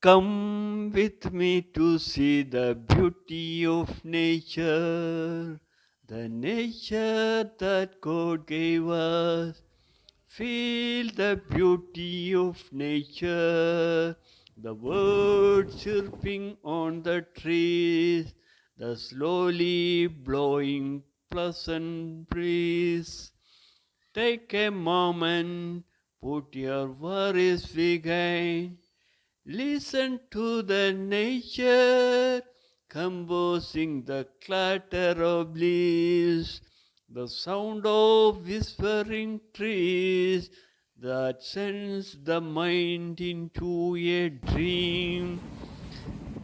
Come with me to see the beauty of nature, the nature that God gave us. Feel the beauty of nature, the birds chirping on the trees, the slowly blowing pleasant breeze. Take a moment, put your worries behind. Listen to the nature composing the clatter of leaves, the sound of whispering trees that sends the mind into a dream.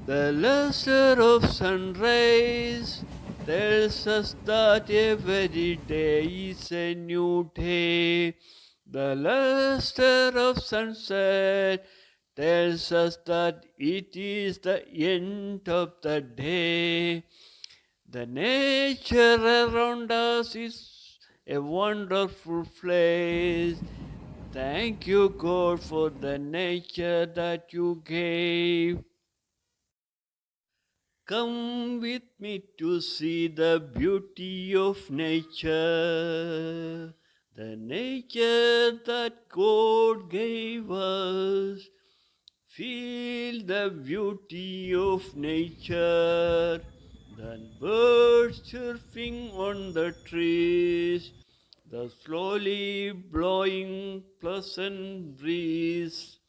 The luster of sunrise tells us that every day is a new day. The luster of sunset tells us that it is the end of the day. The nature around us is a wonderful place. Thank you, God, for the nature that you gave. Come with me to see the beauty of nature, the nature that God gave us. Feel the beauty of nature, the birds chirping on the trees, the slowly blowing pleasant breeze.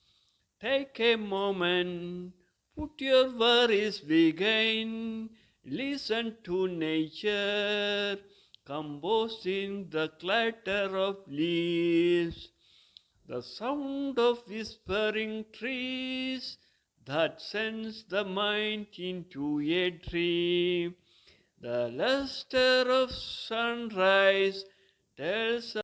Take a moment, put your worries behind, listen to nature, composing the clatter of leaves, the sound of whispering trees that sends the mind into a dream. The luster of sunrise tells